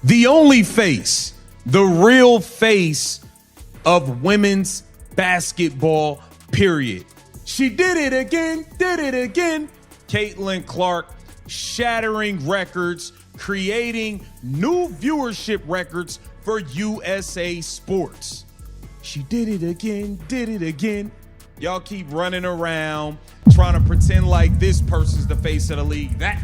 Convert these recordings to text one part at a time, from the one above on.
The only face, the real face of women's basketball, period. She did it again, did it again. Caitlin Clark shattering records, creating new viewership records for USA Sports. She did it again, did it again. Y'all keep running around trying to pretend like this person's the face of the league. That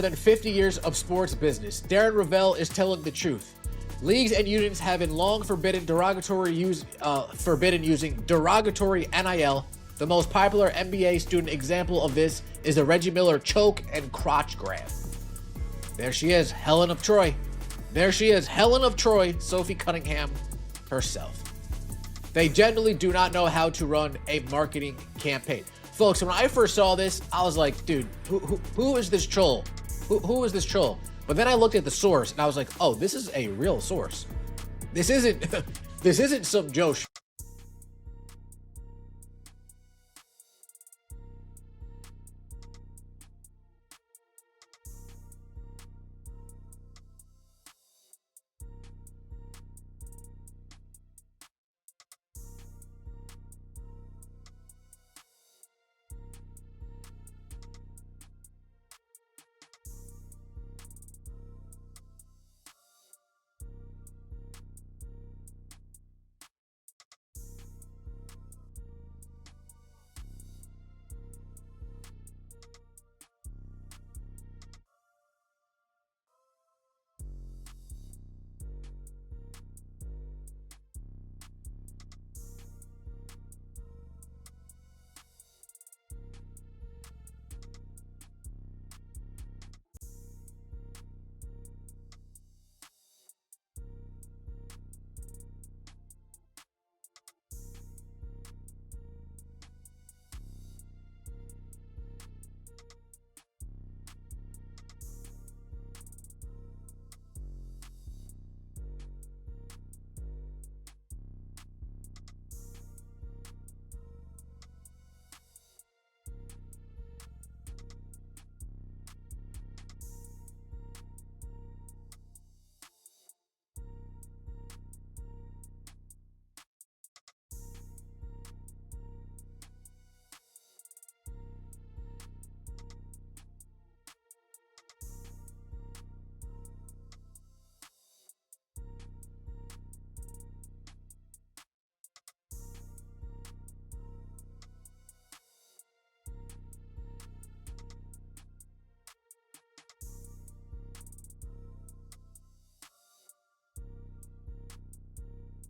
than 50 years of sports business. Darren Ravel is telling the truth. Leagues and unions have been long forbidden using derogatory NIL. The most popular NBA student example of this is the Reggie Miller choke and crotch grab. There she is, Helen of Troy. There she is, Helen of Troy, Sophie Cunningham herself. They generally do not know how to run a marketing campaign. Folks, when I first saw this, I was like, dude, who is this troll? Who is this troll? But then I looked at the source and I was like, oh, this is a real source. This isn't this isn't some Joe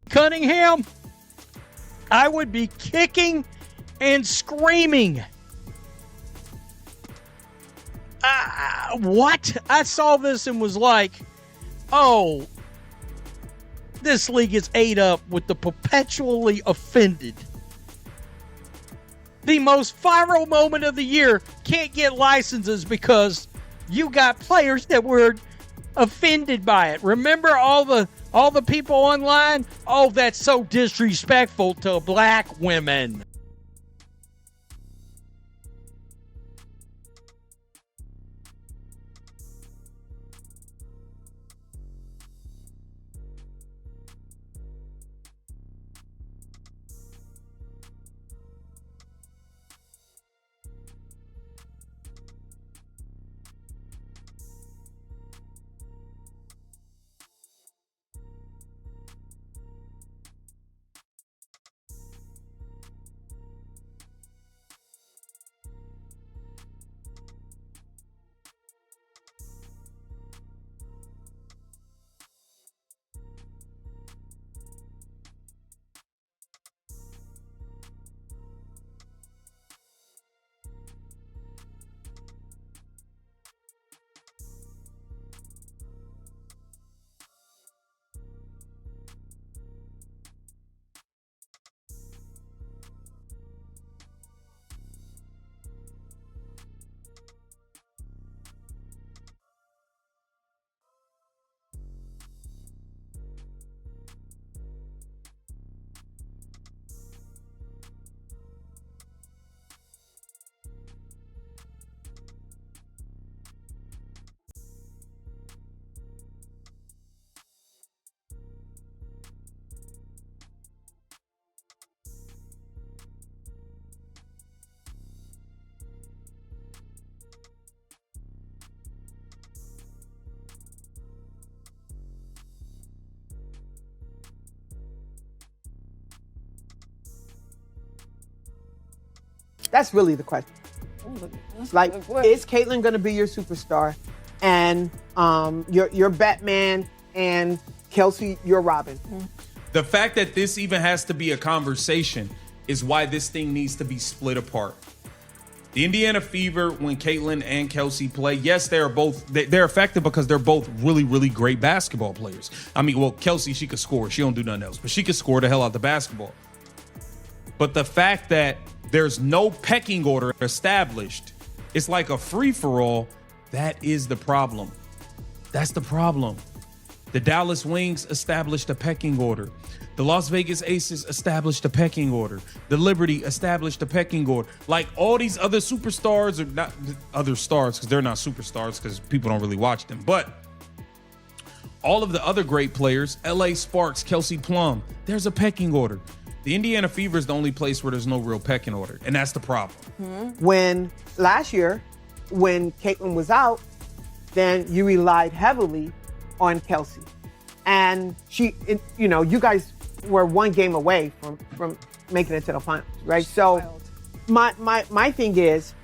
Cunningham, I would be kicking and screaming. What? I saw this and was like, oh, this league is ate up with the perpetually offended. The most viral moment of the year can't get licenses because you got players that were offended by it. Remember all the people online? Oh, that's so disrespectful to black women. That's really the question. Like, is Caitlyn going to be your superstar? And your Batman, and Kelsey, your Robin. The fact that this even has to be a conversation is why this thing needs to be split apart. The Indiana Fever, when Caitlyn and Kelsey play, yes, they're effective because they're both really, really great basketball players. I mean, well, Kelsey, she could score. She don't do nothing else, but she could score the hell out the basketball. But the fact that there's no pecking order established, it's like a free-for-all, that is the problem. That's the problem. The Dallas Wings established a pecking order. The Las Vegas Aces established a pecking order. The Liberty established a pecking order. Like all these other superstars, or not other stars, because they're not superstars because people don't really watch them, but all of the other great players, LA Sparks, Kelsey Plum, there's a pecking order. The Indiana Fever is the only place where there's no real pecking order, and that's the problem. When last year, when Caitlyn was out, then you relied heavily on Kelsey. And you guys were one game away from making it to the finals, right? So my thing is,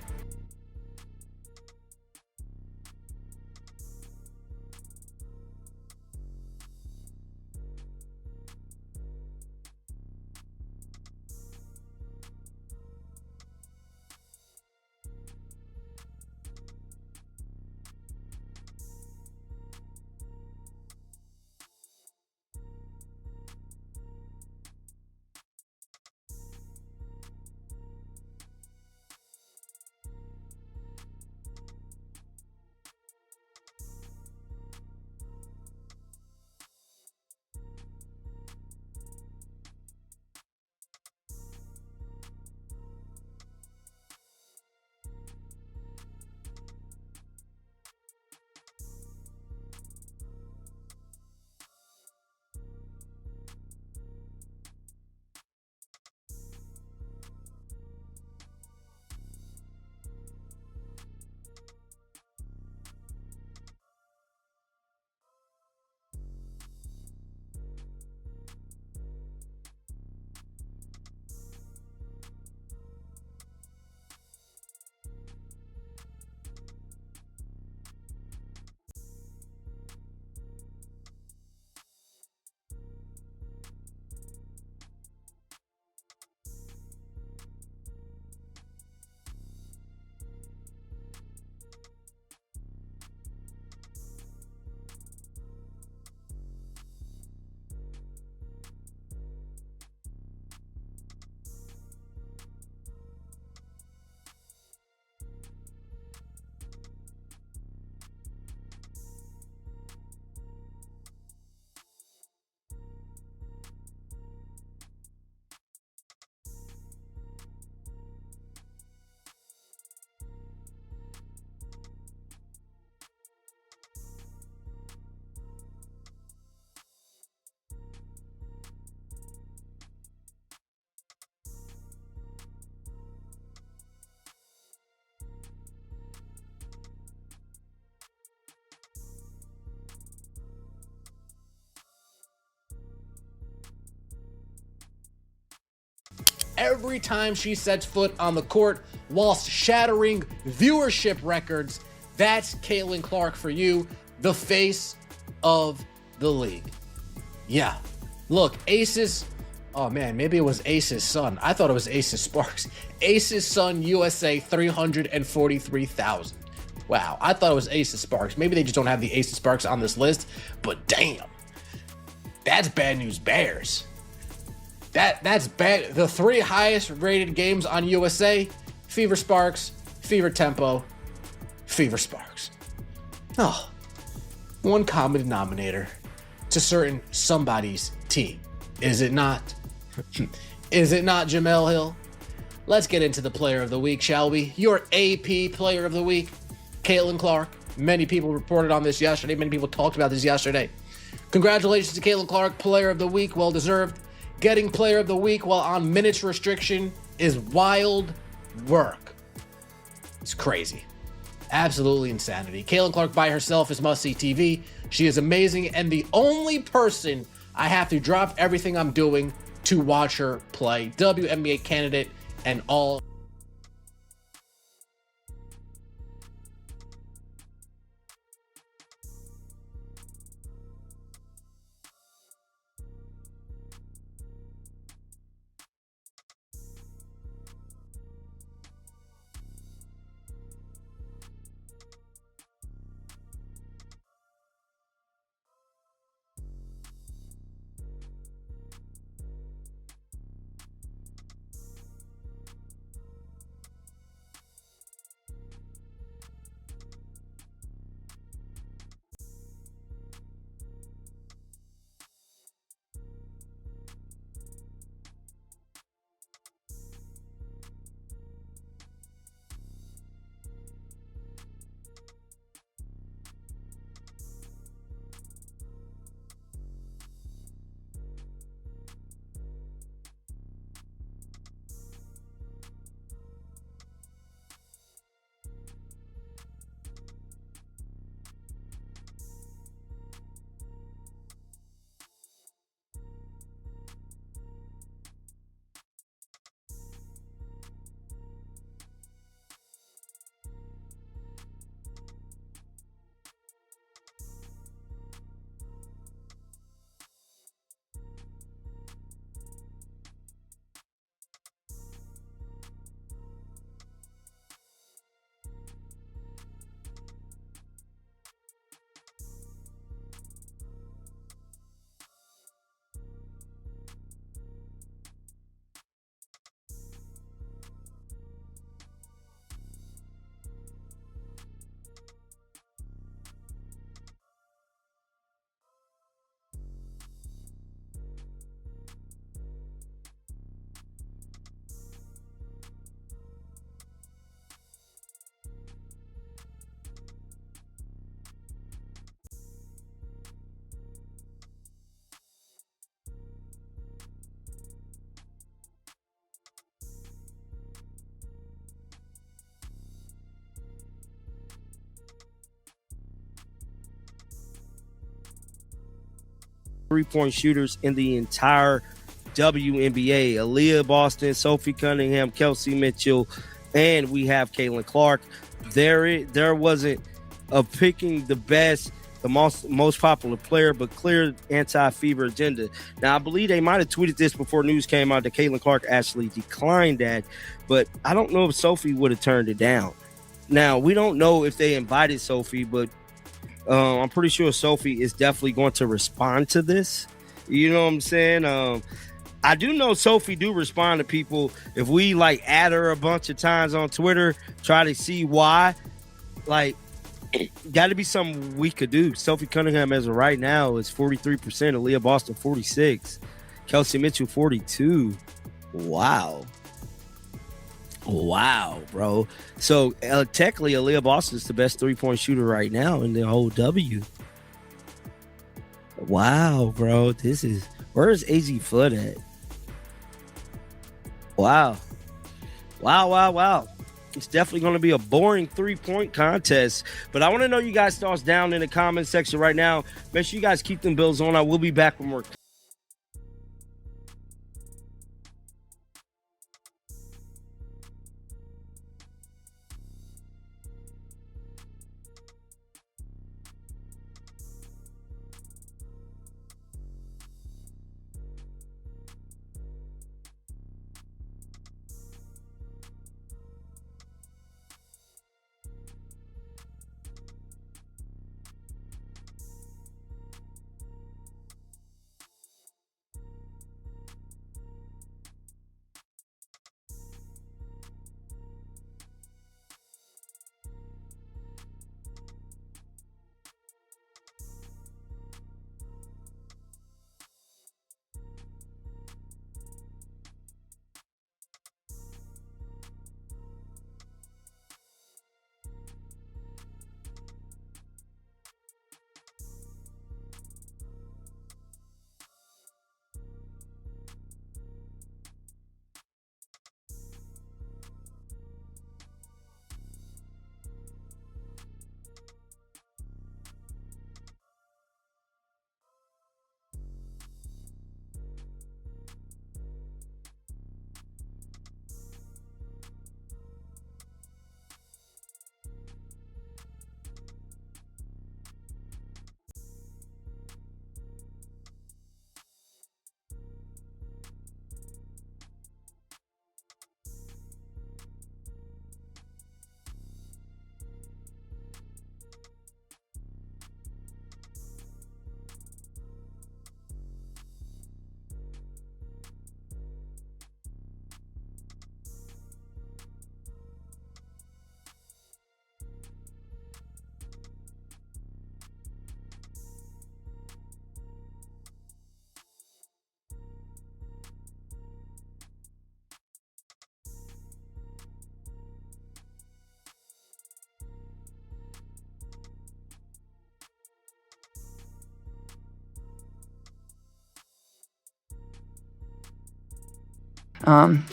every time she sets foot on the court whilst shattering viewership records. That's Caitlin Clark for you, the face of the league. Yeah. Look, Ace's, oh man, maybe it was Ace's son. I thought it was Ace's Sparks. Ace's son USA 343,000. Wow, I thought it was Ace's Sparks. Maybe they just don't have the Ace's Sparks on this list, but damn. That's bad news bears. That's bad. The 3 highest rated games on USA, Fever Sparks, Fever Tempo, Fever Sparks. Oh, one common denominator to certain somebody's team. Is it not? Is it not Jamel Hill? Let's get into the player of the week, shall we? Your AP player of the week, Caitlin Clark. Many people reported on this yesterday. Many people talked about this yesterday. Congratulations to Caitlin Clark, player of the week, well deserved. Getting player of the week while on minutes restriction is wild work. It's crazy. Absolutely insanity. Caitlin Clark by herself is must-see TV. She is amazing and the only person I have to drop everything I'm doing to watch her play. WNBA candidate and all. Three-point shooters in the entire WNBA. Aaliyah Boston, Sophie Cunningham, Kelsey Mitchell, and we have Caitlin Clark. There wasn't a picking the best, the most popular player, but clear anti-fever agenda. Now, I believe they might have tweeted this before news came out that Caitlin Clark actually declined that, but I don't know if Sophie would have turned it down. Now, we don't know if they invited Sophie, but I'm pretty sure Sophie is definitely going to respond to this. You know what I'm saying? I do know Sophie do respond to people. If we like add her a bunch of times on Twitter, try to see why, like, got to be something we could do. Sophie Cunningham as of right now is 43%. Aaliyah Boston 46%. Kelsey Mitchell 42%. Wow, bro. So technically, Aaliyah Boston is the best three-point shooter right now in the whole W. Wow, bro. Where's AZ Flood at? Wow. It's definitely going to be a boring three-point contest. But I want to know you guys' thoughts down in the comment section right now. Make sure you guys keep them bills on. I will be back with more.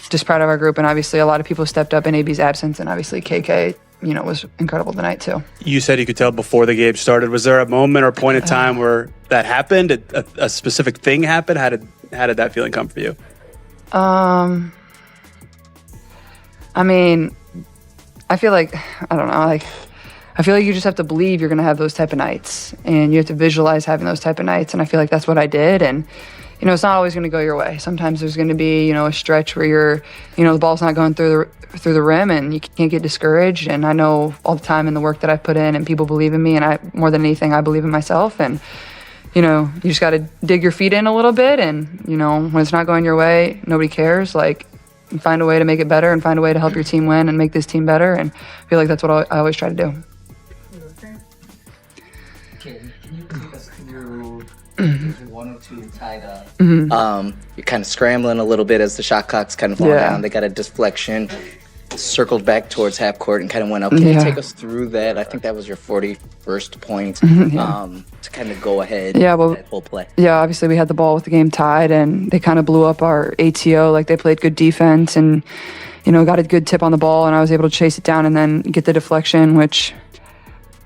Just proud of our group, and obviously a lot of people stepped up in AB's absence, and obviously KK, was incredible tonight too. You said you could tell before the game started. Was there a moment or point in time where that happened? Did a specific thing happen? How did that feeling come for you? I mean, I feel like, I don't know, like, I feel like you just have to believe you're going to have those type of nights, and you have to visualize having those type of nights, and I feel like that's what I did, and, it's not always going to go your way. Sometimes there's going to be, a stretch where the ball's not going through the rim, and you can't get discouraged, and I know all the time and the work that I've put in, and people believe in me, and more than anything, I believe in myself, and, you just got to dig your feet in a little bit, and, when it's not going your way, nobody cares, like, you find a way to make it better and find a way to help your team win and make this team better, and I feel like that's what I always try to do. Can you take us through 102 tied up? You're kind of scrambling a little bit as the shot clock's kind of falling down. They got a deflection, circled back towards half court and kind of went up. Can you take us through that? I think that was your 41st point to kind of go ahead that whole play. Yeah, obviously we had the ball with the game tied, and they kind of blew up our ATO. Like, they played good defense and, got a good tip on the ball, and I was able to chase it down and then get the deflection, which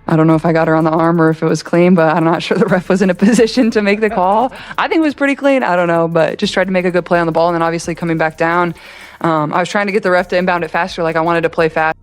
I don't know if I got her on the arm or if it was clean, but I'm not sure the ref was in a position to make the call. I think it was pretty clean. I don't know, but just tried to make a good play on the ball, and then obviously coming back down, I was trying to get the ref to inbound it faster. Like, I wanted to play fast.